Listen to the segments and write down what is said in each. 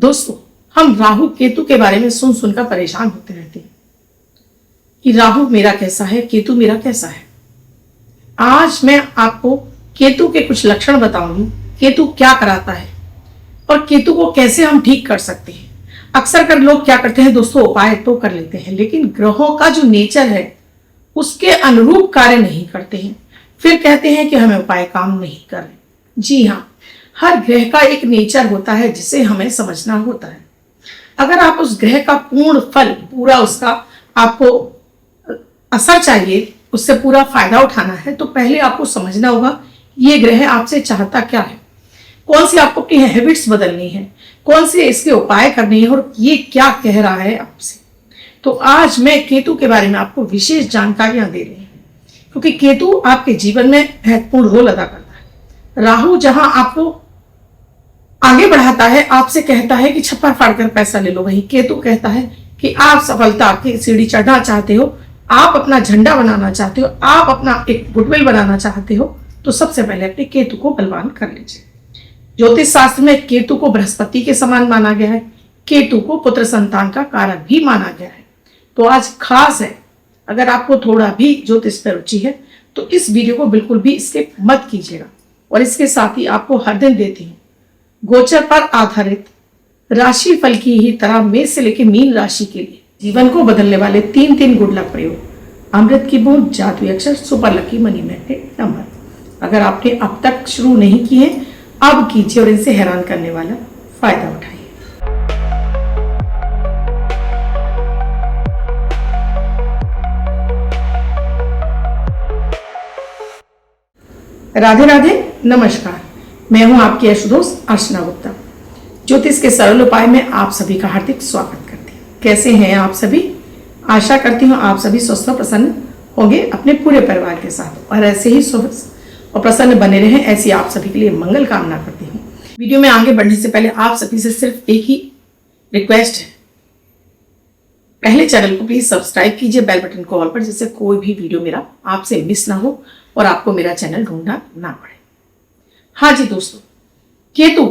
दोस्तों, हम राहु केतु के बारे में सुन सुनकर परेशान होते रहते हैं कि राहु मेरा कैसा है, केतु मेरा कैसा है। आज मैं आपको केतु के कुछ लक्षण बताऊंगी, केतु क्या कराता है और केतु को कैसे हम ठीक कर सकते हैं। अक्सर कर लोग क्या करते हैं दोस्तों, उपाय तो कर लेते हैं लेकिन ग्रहों का जो नेचर है उसके अनुरूप कार्य नहीं करते हैं, फिर कहते हैं कि हमें उपाय काम नहीं कर रहे। जी हाँ, हर ग्रह का एक नेचर होता है जिसे हमें समझना होता है। अगर आप उस ग्रह का पूर्ण फल, पूरा उसका आपको असर चाहिए, उससे पूरा फायदा उठाना है, तो पहले आपको समझना होगा ये ग्रह आपसे चाहता क्या है, कौन सी आपको अपनी हैबिट्स बदलनी है, कौन से इसके उपाय करने हैं और ये क्या कह रहा है आपसे। तो आज मैं केतु के बारे में आपको विशेष जानकारियां दे रही हूं, क्योंकि केतु आपके जीवन में महत्वपूर्ण रोल अदा करता है। राहु जहां आपको आगे बढ़ाता है, आपसे कहता है कि छप्पर फाड़कर पैसा ले लो, वही केतु कहता है कि आप सफलता की सीढ़ी चढ़ना चाहते हो, आप अपना झंडा बनाना चाहते हो, आप अपना एक गुडविल बनाना चाहते हो, तो सबसे पहले अपने केतु को बलवान कर लीजिए। ज्योतिष शास्त्र में केतु को बृहस्पति के समान माना गया है, केतु को पुत्र संतान का कारक भी माना गया है। तो आज खास है, अगर आपको थोड़ा भी ज्योतिष पर रुचि है तो इस वीडियो को बिल्कुल भी स्किप मत कीजिएगा। और इसके साथ ही आपको हर दिन देती हूँ गोचर पर आधारित राशि फल की ही तरह मेष से लेकर मीन राशि के लिए जीवन को बदलने वाले 3 गुड लक प्रयोग, अमृत की बूंद, जादुई अक्षर, super lucky money magnet number. अगर आपने अब तक शुरू नहीं किए अब कीजिए और इनसे हैरान करने वाला फायदा उठाइए। राधे राधे, नमस्कार। मैं हूं आपकी आशुदोस्त अर्चना गुप्ता। ज्योतिष के सरल उपाय में आप सभी का हार्दिक स्वागत करती हूँ। कैसे हैं आप सभी? आशा करती हूँ आप सभी स्वस्थ और प्रसन्न होंगे अपने पूरे परिवार के साथ, और ऐसे ही स्वस्थ और प्रसन्न बने रहें, ऐसी आप सभी के लिए मंगल कामना करती हूँ। वीडियो में आगे बढ़ने से पहले आप सभी से सिर्फ एक ही रिक्वेस्ट है, पहले चैनल को प्लीज सब्सक्राइब कीजिए, बेल बटन को ऑल पर, जिससे कोई भी वीडियो मेरा आपसे मिस ना हो और आपको मेरा चैनल ढूंढना ना पड़े। हाँ जी दोस्तों, केतु,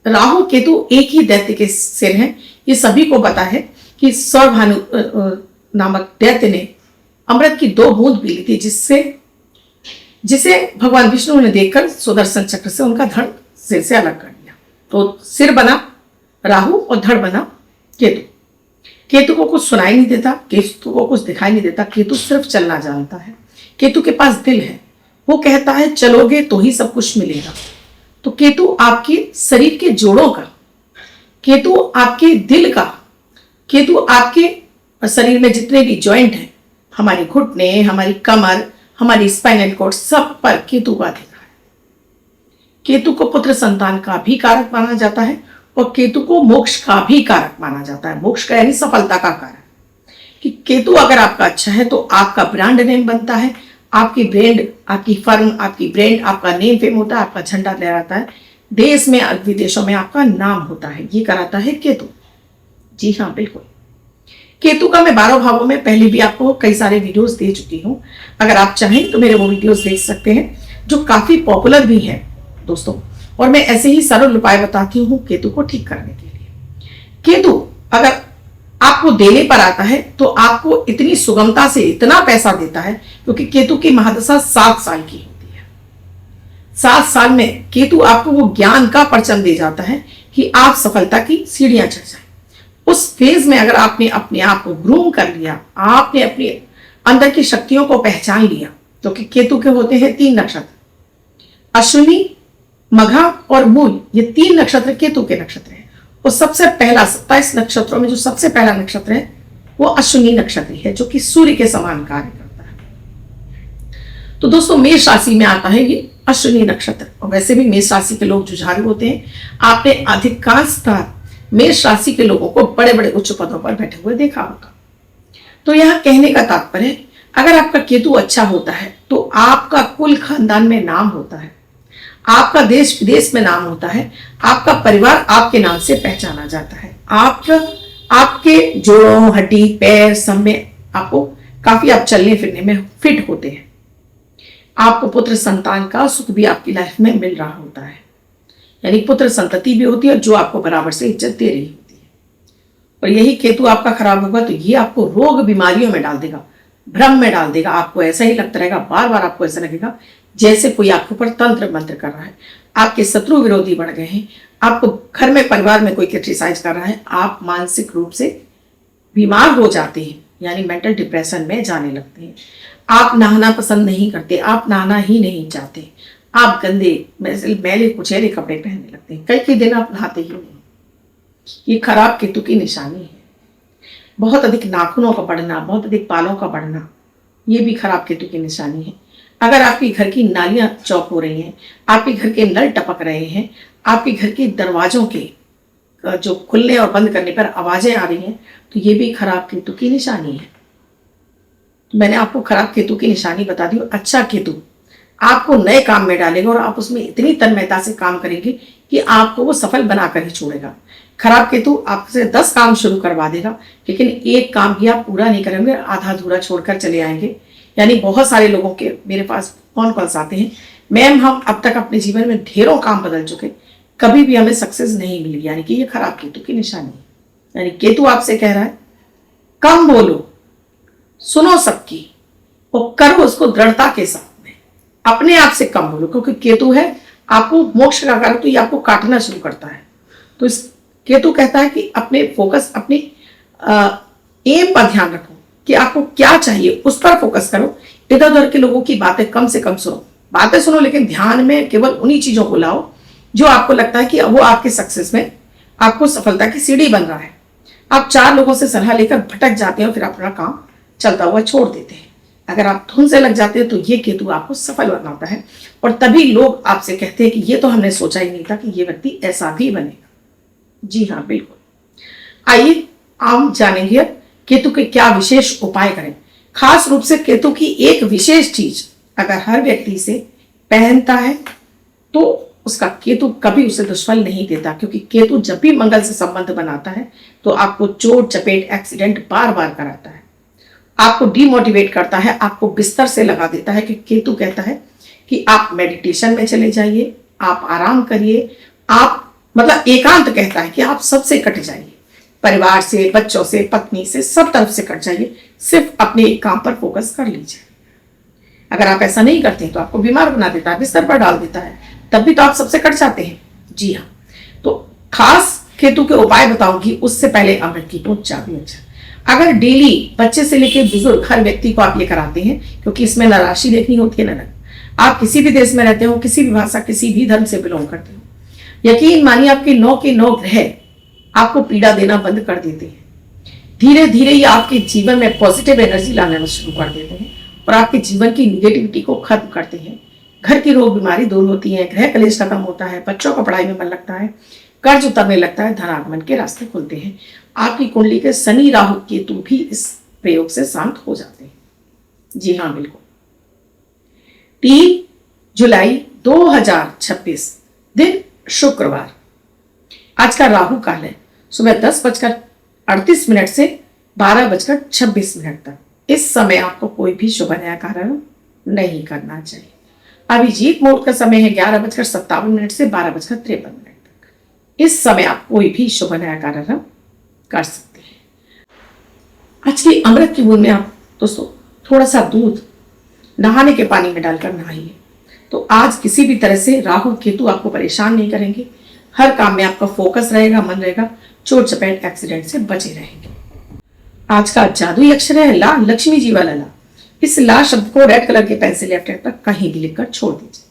राहु केतु एक ही दैत्य के सिर हैं। ये सभी को पता है कि सौभानु नामक दैत्य ने अमृत की 2 बूंद पी ली थी, जिसे भगवान विष्णु ने देखकर सुदर्शन चक्र से उनका धड़ सिर से अलग कर दिया। तो सिर बना राहु और धड़ बना केतु। केतु को कुछ सुनाई नहीं देता, केतु को कुछ दिखाई नहीं देता, केतु सिर्फ चलना जानता है। केतु के पास दिल है, वो कहता है चलोगे तो ही सब कुछ मिलेगा। तो केतु आपके शरीर के जोड़ों का, केतु आपके दिल का, केतु आपके शरीर में जितने भी जॉइंट हैं, हमारे घुटने, हमारी कमर, हमारी स्पाइनल कॉर्ड, सब पर केतु का अधिकार है। केतु को पुत्र संतान का भी कारक माना जाता है और केतु को मोक्ष का भी कारक माना जाता है। मोक्ष का यानी सफलता का कारक। कि केतु अगर आपका अच्छा है तो आपका ब्रांड नेम बनता है, आपकी ब्रांड, आपकी फर्म, आपकी ब्रांड, आपका नेम फेम होता है, आपका झंडा लहराता है, देश में और विदेशों में आपका नाम होता है। ये कराता है केतु। जी हाँ, बिल्कुल। केतु का मैं 12 भावों में पहले भी आपको कई सारे वीडियोस दे चुकी हूँ। अगर आप चाहें तो मेरे वो वीडियोस देख सकते हैं, जो काफी पॉपुलर भी हैं दोस्तों। और मैं ऐसे ही सरल उपाय बताती हूँ केतु को ठीक करने के लिए। केतु अगर आपको देने पर आता है तो आपको इतनी सुगमता से इतना पैसा देता है, क्योंकि केतु की महादशा 7 साल की होती है। 7 साल में केतु आपको वो ज्ञान का परचम दे जाता है कि आप सफलता की सीढ़ियां चढ़ जाएं। उस फेज में अगर आपने अपने आप को ग्रूम कर लिया, आपने अपने अंदर की शक्तियों को पहचान लिया, तो कि केतु के होते हैं 3 नक्षत्र, अश्विनी, मघा और मूल। ये 3 नक्षत्र केतु के नक्षत्र हैं। और सबसे पहला 27 नक्षत्रों में जो सबसे पहला नक्षत्र है वो अश्विनी नक्षत्र है, जो कि सूर्य के समान कार्य करता है। तो दोस्तों, मेष राशि में आता है ये अश्विनी नक्षत्र। और वैसे भी मेष राशि के लोग जुझारू होते हैं। आपने अधिकांशतः मेष राशि के लोगों को बड़े बड़े उच्च पदों पर बैठे हुए देखा होगा। तो यहाँ कहने का तात्पर्य, अगर आपका केतु अच्छा होता है तो आपका कुल खानदान में नाम होता है, आपका देश विदेश में नाम होता है, आपका परिवार आपके नाम से पहचाना जाता है, आपके जोड़ों, हड्डी, पैर सब में आपको काफी, आप चलने फिरने में फिट होते हैं। आपको पुत्र संतान का सुख भी आपकी लाइफ में मिल रहा होता है। यानी पुत्र संतति भी होती है जो आपको बराबर से इज्जत दे रही होती है। और यही केतु आपका खराब होगा तो ये आपको रोग बीमारियों में डाल देगा, भ्रम में डाल देगा। आपको ऐसा ही लगता रहेगा, बार बार आपको ऐसा लगेगा जैसे कोई आपके ऊपर तंत्र मंत्र कर रहा है। आपके शत्रु विरोधी बढ़ गए हैं, आपको घर में परिवार में कोई क्रिटिसाइज कर रहा है, आप मानसिक रूप से बीमार हो जाते हैं, यानी मेंटल डिप्रेशन में जाने लगते हैं। आप नहाना पसंद नहीं करते, आप नहाना ही नहीं चाहते, आप गंदे मैले कुचैले कपड़े पहनने लगते हैं, कई दिन आप नहाते ही नहीं। ये खराब केतु की निशानी है। बहुत अधिक नाखूनों का बढ़ना, बहुत अधिक बालों का बढ़ना, ये भी खराब केतु की निशानी है। अगर आपके घर की नालियां चौक हो रही हैं, आपके घर के नल टपक रहे हैं, आपके घर के दरवाजों के जो खुलने और बंद करने पर आवाजें आ रही हैं, तो ये भी खराब केतु की निशानी है। मैंने आपको खराब केतु की निशानी बता दी। अच्छा केतु आपको नए काम में डालेगा और आप उसमें इतनी तन्मयता से काम करेंगे कि आपको वो सफल बनाकर ही छोड़ेगा। खराब केतु आपसे 10 काम शुरू करवा देगा, लेकिन एक काम भी आप पूरा नहीं करेंगे, आधा अधूरा छोड़कर चले आएंगे। यानी बहुत सारे लोगों के मेरे पास फोन कॉल्स आते हैं, मैम हम अब तक अपने जीवन में ढेरों काम बदल चुके, कभी भी हमें सक्सेस नहीं मिली। यानी कि ये खराब केतु की निशानी है। यानी केतु आपसे कह रहा है कम बोलो, सुनो सबकी और करो उसको दृढ़ता के साथ में। अपने आप से कम बोलो, क्योंकि केतु है आपको मोक्ष का कारक, तो ये आपको काटना शुरू करता है। तो इस केतु कहता है कि अपने फोकस, अपनी एम पर ध्यान रखो कि आपको क्या चाहिए, उस पर फोकस करो। इधर उधर के लोगों की बातें कम से कम सुनो, बातें सुनो लेकिन ध्यान में केवल उन्हीं चीजों को लाओ जो आपको लगता है कि वो आपके सक्सेस में, आपको सफलता की सीढ़ी बन रहा है। आप 4 लोगों से सलाह लेकर भटक जाते हैं और फिर अपना काम चलता हुआ छोड़ देते हैं। अगर आप धुन से लग जाते हैं तो ये केतु आपको सफल बनाता है, और तभी लोग आपसे कहते हैं कि ये तो हमने सोचा ही नहीं था कि ये व्यक्ति ऐसा भी बनेगा। जी हाँ, बिल्कुल। आइए हम जानेंगे केतु के क्या विशेष उपाय करें। खास रूप से केतु की एक विशेष चीज अगर हर व्यक्ति से पहनता है तो उसका केतु कभी उसे दुष्फल नहीं देता, क्योंकि केतु जब भी मंगल से संबंध बनाता है तो आपको चोट चपेट एक्सीडेंट बार बार कराता है, आपको डिमोटिवेट करता है, आपको बिस्तर से लगा देता है। कि केतु कहता है कि आप मेडिटेशन में चले जाइए, आप आराम करिए, आप मतलब एकांत कहता है कि आप सबसे कट जाइए, परिवार से, बच्चों से, पत्नी से, सब तरफ से कट जाइए, सिर्फ अपने एक काम पर फोकस कर लीजिए। अगर आप ऐसा नहीं करते तो आपको बीमार बना देता है, बिस्तर पर डाल देता है, तब भी तो आप सबसे कट जाते हैं। जी हाँ, तो खास केतु के उपाय बताऊंगी, उससे पहले अमृत की पूछ चाबी। अगर डेली बच्चे से लेकर बुजुर्ग हर व्यक्ति को आप ये कराते हैं, क्योंकि इसमें न राशि देखनी होती है न रंग, आप किसी भी देश में रहते हो, किसी भी भाषा, किसी भी धर्म से बिलोंग करते हो, यकीन मानिए आपके 9 के 9 ग्रह आपको पीड़ा देना बंद कर देते हैं। धीरे धीरे ये आपके जीवन में पॉजिटिव एनर्जी लाना शुरू कर देते हैं और आपके जीवन की निगेटिविटी को खत्म करते हैं। घर की रोग बीमारी दूर होती है, ग्रह कलेश खत्म होता है, बच्चों को पढ़ाई में मन लगता है, कर्ज उतरने लगता है, धनागमन के रास्ते खुलते हैं। आपकी कुंडली के शनि राहु केतु भी इस प्रयोग से शांत हो जाते हैं। जी हाँ, बिल्कुल। 3 जुलाई 2026 दिन शुक्रवार। आज का राहु काल है सुबह 10:38 से 12:26 तक। इस समय आपको कोई भी शुभ नया कार्य नहीं करना चाहिए। अभिजीत मुहूर्त का समय है 11:57 से 12:53 तक। इस समय आप कोई भी शुभ नया कार्य कर सकते हैं। आज की अमृत की बूंद में आप दोस्तों थोड़ा सा दूध नहाने के पानी में डालकर नहाइए, तो आज किसी भी तरह से राहु केतु आपको परेशान नहीं करेंगे। हर काम में आपका फोकस रहेगा, मन रहेगा, चोट चपेट एक्सीडेंट से बचे रहेंगे। आज का जादुई अक्षर है ला, लक्ष्मी जी वाला ला। इस ला शब्द को रेड कलर के पेंसिल या पेन पर कहीं भी लिखकर छोड़ दीजिए।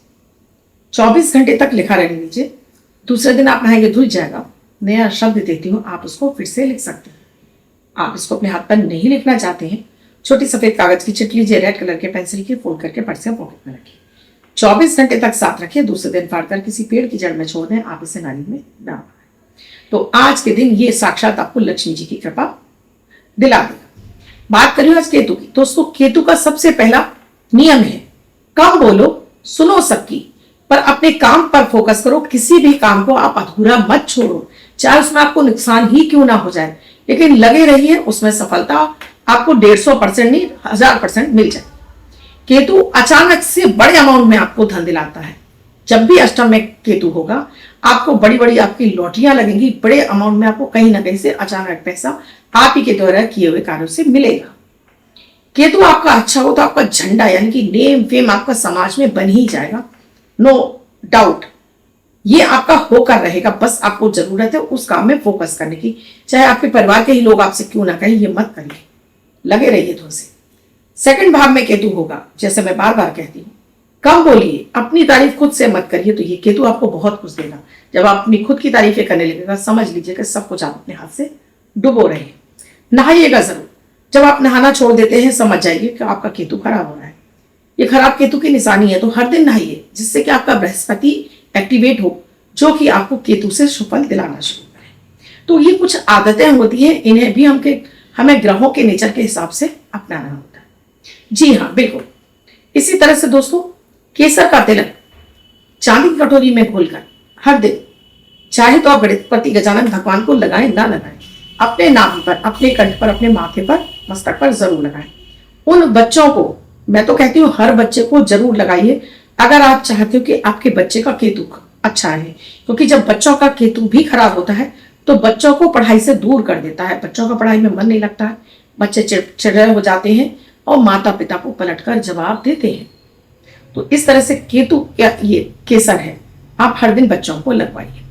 24 घंटे तक लिखा रहने दीजिए। दूसरे दिन आप नहाएंगे, धुल जाएगा। नया शब्द देती हूँ, आप उसको फिर से लिख सकते हैं। आप इसको अपने हाथ पर नहीं लिखना चाहते हैं, छोटी सफेद कागज की चिट लीजिए, रेड कलर के पेंसिल की, फोल्ड करके पर्स या पॉकेट में रखिए। 24 घंटे तक साथ रखिए। दूसरे दिन फाड़कर किसी पेड़ की जड़ में छोड़ दें। आप इसे नाली में ना पाएं। तो आज के दिन ये साक्षात आपको लक्ष्मी जी की कृपा दिला देगा। बात करिए आज केतु की। दोस्तों, केतु का सबसे पहला नियम है कम बोलो, सुनो सबकी, पर अपने काम पर फोकस करो। किसी भी काम को आप अधूरा मत छोड़ो, चाहे उसमें आपको नुकसान ही क्यों ना हो जाए, लेकिन लगे रहिए। उसमें सफलता आपको 150% नहीं 1000% मिल जाए। केतु अचानक से बड़े अमाउंट में आपको धन दिलाता है। जब भी अष्टम में केतु होगा, आपको बड़ी बड़ी आपकी लॉटरियां लगेंगी, बड़े अमाउंट में आपको कहीं ना कहीं से अचानक पैसा आप ही के द्वारा किए हुए कार्यों से मिलेगा। केतु आपका अच्छा हो तो आपका झंडा यानी कि नेम फेम आपका समाज में बन ही जाएगा, नो डाउट। ये आपका होकर रहेगा, बस आपको जरूरत है उस काम में फोकस करने की। चाहे आपके परिवार के ही लोग आपसे क्यों ना कहें, ये मत करिए, लगे रहिए धुन से। सेकंड भाव में केतु होगा, जैसे मैं बार बार कहती हूँ, कम बोलिए, अपनी तारीफ खुद से मत करिए, तो ये केतु आपको बहुत कुछ देगा। जब आप अपनी खुद की तारीफें करने लगेगा, समझ लीजिए कि सब कुछ आप अपने हाथ से डुबो रहे हैं। नहाइएगा जरूर। जब आप नहाना छोड़ देते हैं, समझ जाइए कि आपका केतु खराब हो रहा है। ये खराब केतु की निशानी है, तो हर दिन नहाइए, जिससे कि आपका बृहस्पति एक्टिवेट हो, जो कि आपको केतु से सुफल दिलाना शुरू करे। तो ये कुछ आदतें होती हैं, इन्हें भी हमें ग्रहों के नेचर के हिसाब से अपनाना होता है। जी हाँ, बिल्कुल। इसी तरह से दोस्तों, केसर का तिलक चांदी की कटोरी में घोलकर हर दिन, चाहे तो आप गणपति गजानन भगवान को लगाएं ना लगाएं, अपने नाभि पर, अपने कंठ पर, अपने माथे पर, मस्तक पर जरूर लगाएं। उन बच्चों को, मैं तो कहती हूँ हर बच्चे को जरूर लगाइए, अगर आप चाहते हो कि आपके बच्चे का केतु अच्छा है। क्योंकि जब बच्चों का केतु भी खराब होता है तो बच्चों को पढ़ाई से दूर कर देता है, बच्चों का पढ़ाई में मन नहीं लगता है, बच्चे चिड़चिड़े हो जाते हैं और माता पिता को पलटकर जवाब देते हैं। तो इस तरह से केतु या ये केसर है, आप हर दिन बच्चों को लगवाइए।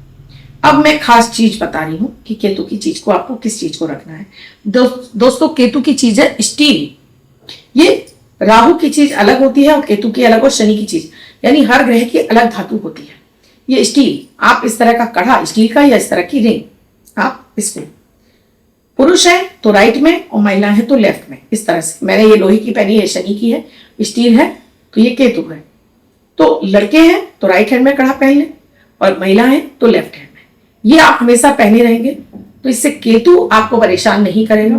अब मैं खास चीज बता रही हूं कि केतु की चीज को आपको किस चीज को रखना है। दोस्तों, केतु की चीज है स्टील। ये राहु की चीज अलग होती है और केतु की अलग, और शनि की चीज, यानी हर ग्रह की अलग धातु होती है। ये स्टील, आप इस तरह का कड़ा स्टील का या इस तरह की रिंग, आप इसको, पुरुष है तो राइट में और महिला है तो लेफ्ट में, इस तरह से। मैंने ये लोहे की पहनी है, शनि की है, स्टील है तो ये केतु है। तो लड़के हैं तो राइट हैंड में कड़ा पहन लें और महिला है तो लेफ्ट हैंड में, ये आप हमेशा पहने रहेंगे। तो इससे केतु आपको परेशान नहीं करेगा,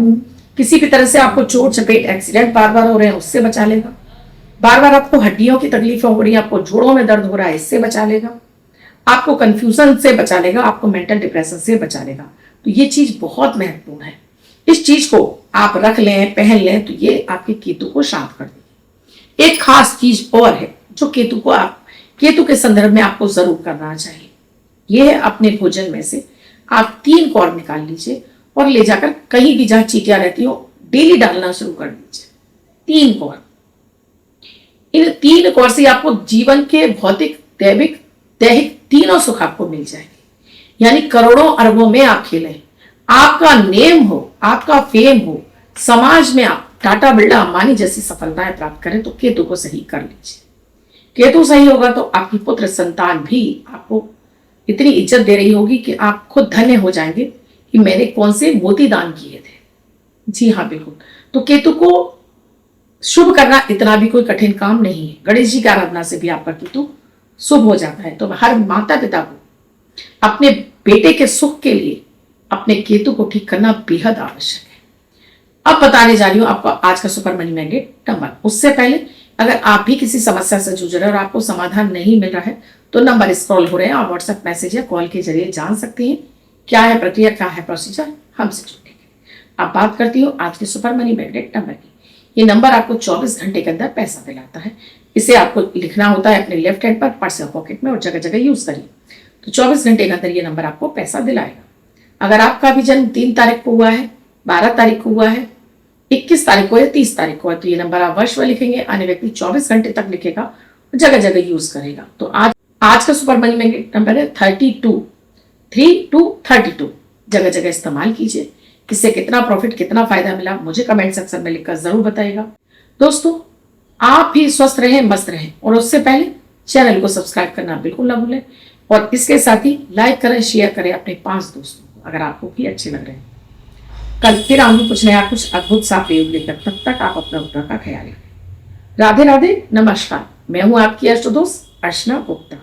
किसी भी तरह से आपको चोट चपेट एक्सीडेंट बार बार हो रहे हैं उससे बचा लेगा, बार बार आपको हड्डियों की तकलीफ हो रही है, आपको जोड़ों में दर्द हो रहा है, इससे बचा लेगा, आपको कंफ्यूजन से बचा लेगा, आपको मेंटल डिप्रेशन से बचा लेगा। तो ये चीज बहुत महत्वपूर्ण है, इस चीज को आप रख लें, पहन लें, तो ये आपके केतु को शांत कर देगी। एक खास चीज और है जो केतु के संदर्भ में आपको जरूर करना चाहिए, ये है अपने भोजन में से आप 3 कौर निकाल लीजिए और ले जाकर कहीं भी जहां चींटियां रहती हो डेली डालना शुरू कर दीजिए। 3 कौर, इन 3 कौर से आपको जीवन के भौतिक, दैविक, दैहिक तीनों सुख आपको मिल जाएंगे। यानी करोड़ों अरबों में आप खेलें, आपका नेम हो, आपका फेम हो, समाज में आप टाटा बिरला अंबानी जैसी सफलताएं प्राप्त करें, तो केतु को सही कर लीजिए। केतु सही होगा तो आपकी पुत्र संतान भी आपको इतनी इज्जत दे रही होगी कि आप खुद धन्य हो जाएंगे कि मैंने कौन से मोती दान किए थे। जी हाँ, बिल्कुल। तो केतु को शुभ करना इतना भी कोई कठिन काम नहीं है, गणेश जी की आराधना से भी आपका केतु शुभ हो जाता है। तो हर माता पिता को अपने बेटे के सुख के लिए अपने केतु को ठीक करना बेहद आवश्यक है। अब बताने जा रही हूं आपको आज का सुपर मनी मैंडेट नंबर। उससे पहले अगर आप भी किसी समस्या से जूझ रहे हैं और आपको समाधान नहीं मिल रहा है तो नंबर स्क्रॉल हो रहे हैं, आप व्हाट्सएप मैसेज या कॉल के जरिए जान सकते हैं क्या है प्रक्रिया, क्या है प्रोसीजर, हमसे जुड़ने की। अब बात करती हूँ आज के सुपर मनी मैंडेट नंबर की। ये नंबर आपको 24 घंटे के अंदर पैसा दिलाता है। इसे आपको लिखना होता है अपने लेफ्ट हैंड पर, पर्स या पॉकेट में, और जगह जगह यूज करिए। तो 24 घंटे के अंदर ये नंबर आपको पैसा दिलाएगा। अगर आपका भी जन्म 3 तारीख को हुआ है, 12 तारीख को हुआ है, 21 तारीख को या 30 तारीख को है, तो ये नंबर आप वर्ष में लिखेंगे, अन्य व्यक्ति 24 घंटे तक लिखेगा और जगह जगह यूज करेगा। तो आज का सुपर मनी मैंडेट नंबर है 32 जगह जगह इस्तेमाल कीजिए। इससे कितना प्रॉफिट, कितना फायदा मिला, मुझे कमेंट सेक्शन में लिखकर जरूर बताइएगा। दोस्तों, आप भी स्वस्थ रहें, मस्त रहें, और उससे पहले चैनल को सब्सक्राइब करना बिल्कुल ना भूलें, और इसके साथ ही लाइक करें, शेयर करें अपने 5 दोस्तों को अगर आपको भी अच्छे लग रहे हैं। कल फिर आऊंगी कुछ नया, कुछ अद्भुत सा प्रयोग लेकर। तब तक आप अपना का ख्याल रखें। राधे राधे, नमस्कार। मैं हूं आपकी अष्ट दोस्त अर्चना गुप्ता।